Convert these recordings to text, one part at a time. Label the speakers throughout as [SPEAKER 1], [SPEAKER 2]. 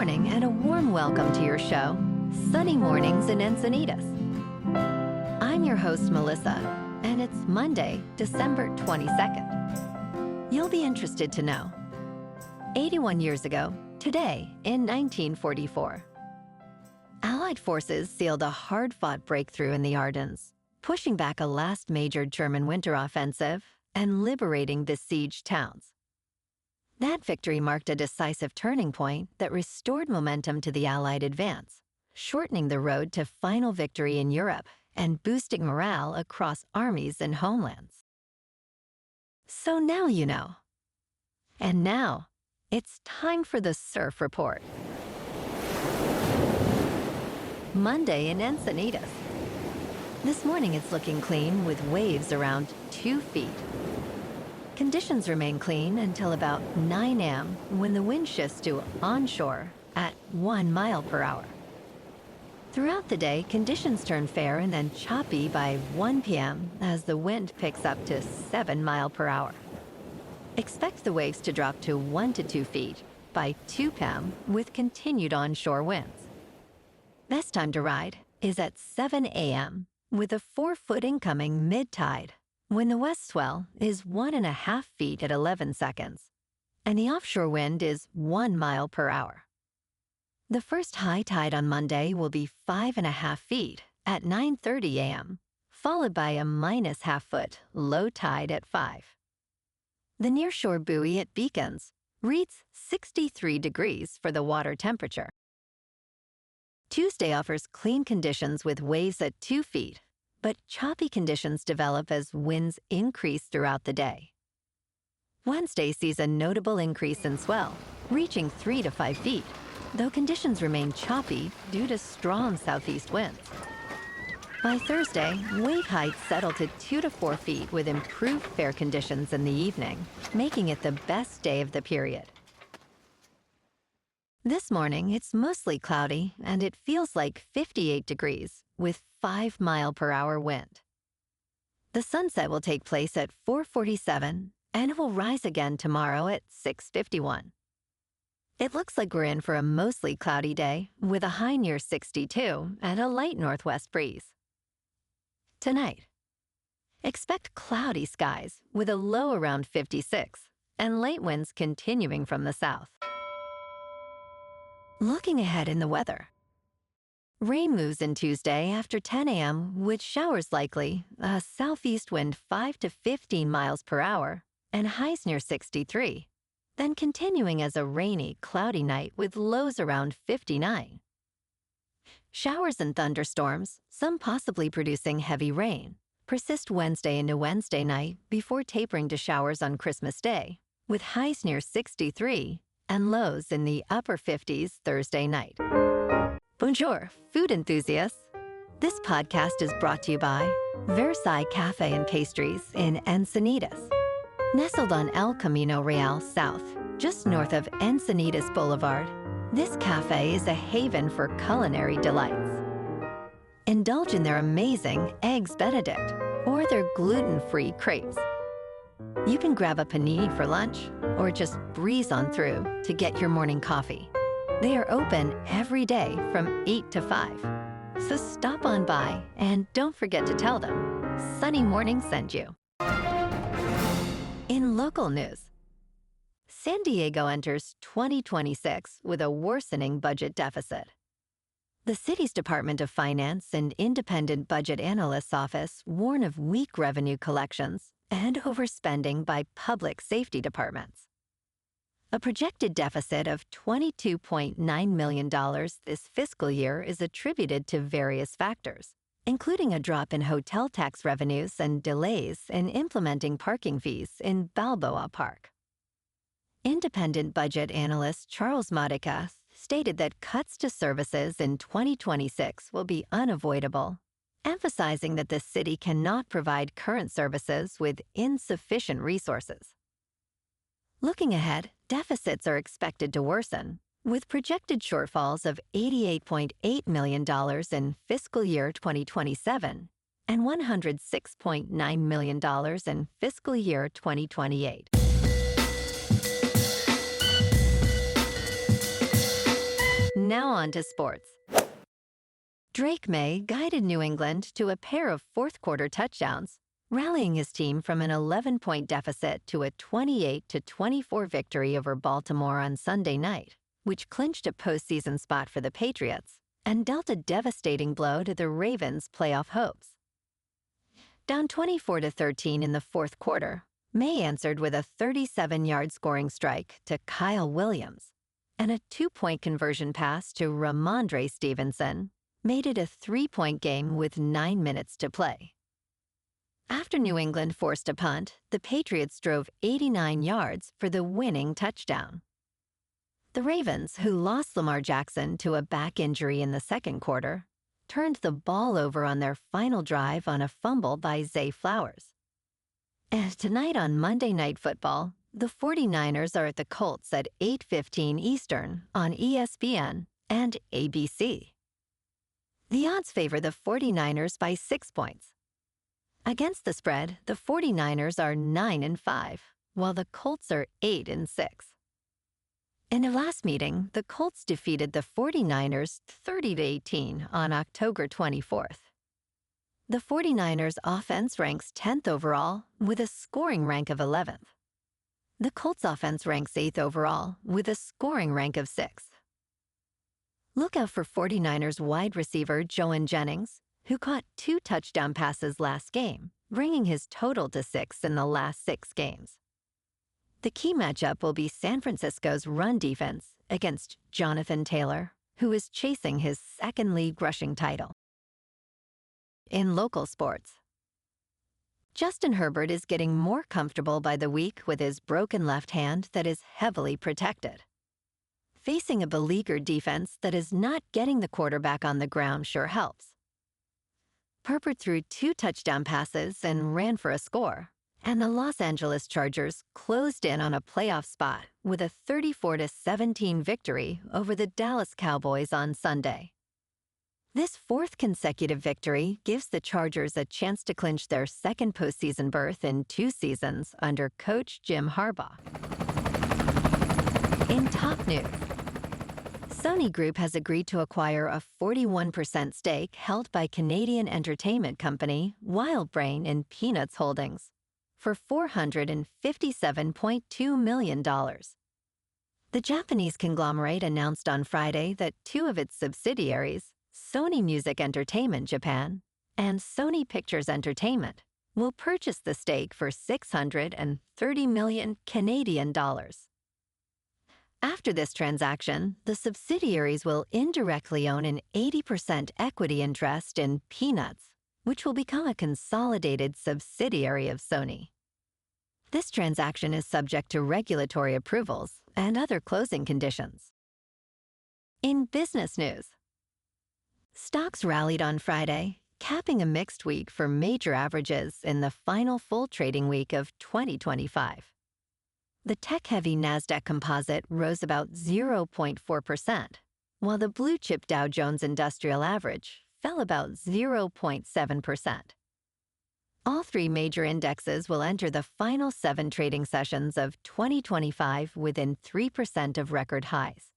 [SPEAKER 1] morning and a warm welcome to your show, Sunny Mornings in Encinitas. I'm your host, Melissa, and it's Monday, December 22nd. You'll be interested to know. 81 years ago, today in 1944, Allied forces sealed a hard-fought breakthrough in the Ardennes, pushing back a last major German winter offensive and liberating besieged towns. That victory marked a decisive turning point that restored momentum to the Allied advance, shortening the road to final victory in Europe and boosting morale across armies and homelands. So now you know. And now, it's time for the Surf Report. Monday in Encinitas. This morning it's looking clean with waves around 2 feet. Conditions remain clean until about 9 a.m. when the wind shifts to onshore at 1 mile per hour. Throughout the day, conditions turn fair and then choppy by 1 p.m. as the wind picks up to 7 miles per hour. Expect the waves to drop to 1 to 2 feet by 2 p.m. with continued onshore winds. Best time to ride is at 7 a.m. with a 4-foot incoming mid-tide, when the west swell is 1.5 feet at 11 seconds, and the offshore wind is 1 mile per hour. The first high tide on Monday will be 5.5 feet at 9:30 a.m., followed by a -0.5 foot low tide at 5. The nearshore buoy at Beacons reads 63 degrees for the water temperature. Tuesday offers clean conditions with waves at 2 feet, but choppy conditions develop as winds increase throughout the day. Wednesday sees a notable increase in swell, reaching 3 to 5 feet, though conditions remain choppy due to strong southeast winds. By Thursday, wave heights settle to 2 to 4 feet with improved fair conditions in the evening, making it the best day of the period. This morning, it's mostly cloudy, and it feels like 58 degrees with 5 mile per hour wind. The sunset will take place at 4:47, and it will rise again tomorrow at 6:51. It looks like we're in for a mostly cloudy day with a high near 62 and a light northwest breeze. Tonight, expect cloudy skies with a low around 56 and light winds continuing from the south. Looking ahead in the weather. Rain moves in Tuesday after 10 a.m. with showers likely, a southeast wind 5 to 15 miles per hour, and highs near 63, then continuing as a rainy, cloudy night with lows around 59. Showers and thunderstorms, some possibly producing heavy rain, persist Wednesday into Wednesday night before tapering to showers on Christmas Day, with highs near 63 and lows in the upper 50s Thursday night. Bonjour, food enthusiasts. This podcast is brought to you by Versailles Cafe and Pastries in Encinitas. Nestled on El Camino Real South, just north of Encinitas Boulevard, this cafe is a haven for culinary delights. Indulge in their amazing Eggs Benedict or their gluten-free crepes. You can grab a panini for lunch or just breeze on through to get your morning coffee. They are open every day from 8 to 5. So stop on by and don't forget to tell them Sunny Morning sent you. In local news, San Diego enters 2026 with a worsening budget deficit. The city's Department of Finance and Independent Budget Analyst's Office warn of weak revenue collections and overspending by public safety departments. A projected deficit of $22.9 million this fiscal year is attributed to various factors, including a drop in hotel tax revenues and delays in implementing parking fees in Balboa Park. Independent budget analyst Charles Modica stated that cuts to services in 2026 will be unavoidable, emphasizing that the city cannot provide current services with insufficient resources. Looking ahead, deficits are expected to worsen, with projected shortfalls of $88.8 million in fiscal year 2027 and $106.9 million in fiscal year 2028. Now on to sports. Drake May guided New England to a pair of fourth-quarter touchdowns, rallying his team from an 11-point deficit to a 28-24 victory over Baltimore on Sunday night, which clinched a postseason spot for the Patriots and dealt a devastating blow to the Ravens' playoff hopes. Down 24-13 in the fourth quarter, May answered with a 37-yard scoring strike to Kyle Williams, and a 2-point conversion pass to Ramondre Stevenson made it a 3-point game with 9 minutes to play. After New England forced a punt, the Patriots drove 89 yards for the winning touchdown. The Ravens, who lost Lamar Jackson to a back injury in the second quarter, turned the ball over on their final drive on a fumble by Zay Flowers. And tonight on Monday Night Football, the 49ers are at the Colts at 8:15 Eastern on ESPN and ABC. The odds favor the 49ers by 6 points. Against the spread, the 49ers are 9-5, while the Colts are 8-6. In a last meeting, the Colts defeated the 49ers 30-18 on October 24th. The 49ers offense ranks 10th overall with a scoring rank of 11th. The Colts offense ranks 8th overall with a scoring rank of 6th. Look out for 49ers wide receiver Joan Jennings, who caught 2 touchdown passes last game, bringing his total to 6 in the last 6 games. The key matchup will be San Francisco's run defense against Jonathan Taylor, who is chasing his second league rushing title. In local sports, Justin Herbert is getting more comfortable by the week with his broken left hand that is heavily protected. Facing a beleaguered defense that is not getting the quarterback on the ground sure helps. Herbert threw 2 touchdown passes and ran for a score, and the Los Angeles Chargers closed in on a playoff spot with a 34-17 victory over the Dallas Cowboys on Sunday. This 4th consecutive victory gives the Chargers a chance to clinch their second postseason berth in 2 seasons under coach Jim Harbaugh. In top news, Sony Group has agreed to acquire a 41% stake held by Canadian entertainment company WildBrain in Peanuts Holdings for $457.2 million. The Japanese conglomerate announced on Friday that 2 of its subsidiaries, Sony Music Entertainment Japan and Sony Pictures Entertainment, will purchase the stake for $630 million Canadian dollars. After this transaction, the subsidiaries will indirectly own an 80% equity interest in Peanuts, which will become a consolidated subsidiary of Sony. This transaction is subject to regulatory approvals and other closing conditions. In business news, stocks rallied on Friday, capping a mixed week for major averages in the final full trading week of 2025. The tech-heavy Nasdaq Composite rose about 0.4%, while the blue-chip Dow Jones Industrial Average fell about 0.7%. All 3 major indexes will enter the final 7 trading sessions of 2025 within 3% of record highs.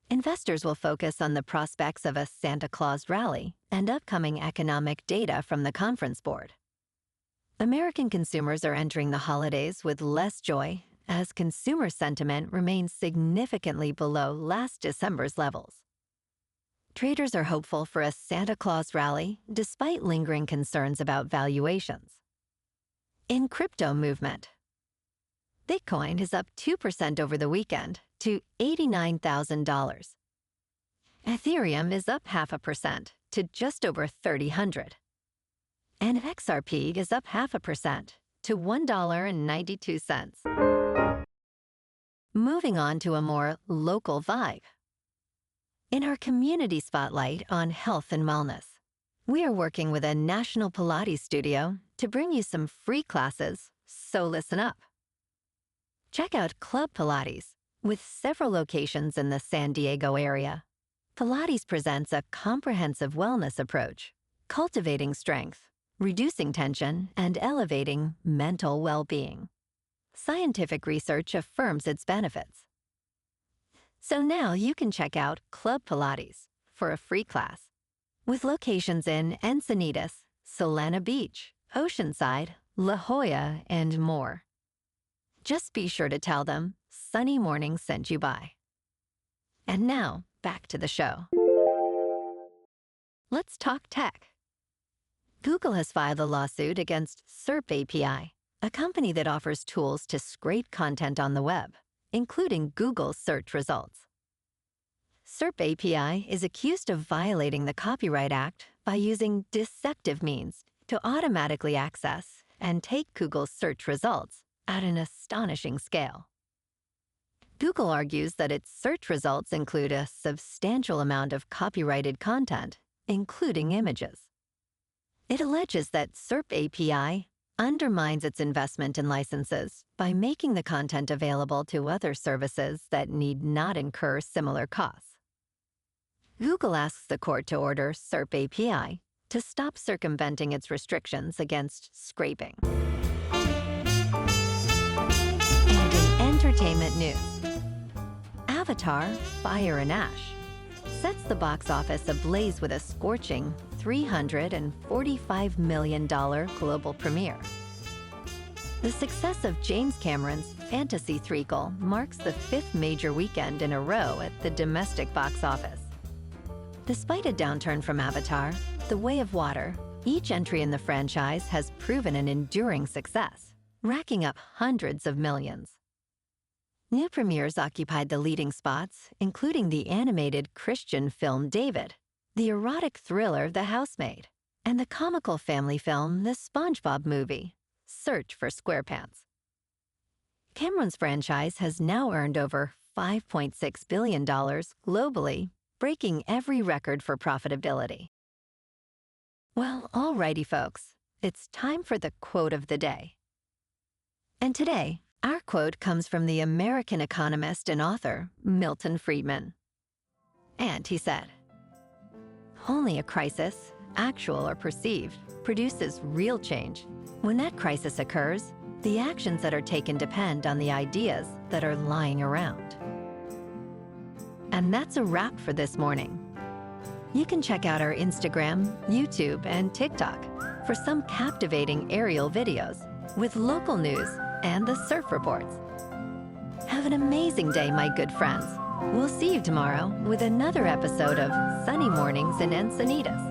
[SPEAKER 1] Investors will focus on the prospects of a Santa Claus rally and upcoming economic data from the Conference Board. American consumers are entering the holidays with less joy as consumer sentiment remains significantly below last December's levels. Traders are hopeful for a Santa Claus rally despite lingering concerns about valuations. In crypto movement, Bitcoin is up 2% over the weekend to $89,000. Ethereum is up 0.5% to just over $3,000. And XRP is up 0.5% to $1.92. Moving on to a more local vibe. In our community spotlight on health and wellness, we are working with a national Pilates studio to bring you some free classes, so listen up. Check out Club Pilates, with several locations in the San Diego area. Pilates presents a comprehensive wellness approach, cultivating strength, reducing tension, and elevating mental well-being. Scientific research affirms its benefits. So now you can check out Club Pilates for a free class with locations in Encinitas, Solana Beach, Oceanside, La Jolla, and more. Just be sure to tell them Sunny Morning sent you by. And now, back to the show. Let's talk tech. Google has filed a lawsuit against SERP API, a company that offers tools to scrape content on the web, including Google's search results. SERP API is accused of violating the Copyright Act by using deceptive means to automatically access and take Google's search results at an astonishing scale. Google argues that its search results include a substantial amount of copyrighted content, including images. It alleges that SERP API undermines its investment in licenses by making the content available to other services that need not incur similar costs. Google asks the court to order SERP API to stop circumventing its restrictions against scraping. And in entertainment news, Avatar: Fire and Ash sets the box office ablaze with a scorching $345 million global premiere. The success of James Cameron's fantasy threequel marks the 5th major weekend in a row at the domestic box office. Despite a downturn from Avatar: The Way of Water, each entry in the franchise has proven an enduring success, racking up hundreds of millions. New premieres occupied the leading spots, including the animated Christian film David, the erotic thriller The Housemaid, and the comical family film The SpongeBob Movie, Search for SquarePants. Cameron's franchise has now earned over $5.6 billion globally, breaking every record for profitability. Well, alrighty folks, it's time for the quote of the day. And today, our quote comes from the American economist and author, Milton Friedman. And he said, "Only a crisis, actual or perceived, produces real change. When that crisis occurs, the actions that are taken depend on the ideas that are lying around." And that's a wrap for this morning. You can check out our Instagram, YouTube, and TikTok for some captivating aerial videos with local news and the surf reports. Have an amazing day, my good friends. We'll see you tomorrow with another episode of Sunny Mornings in Encinitas.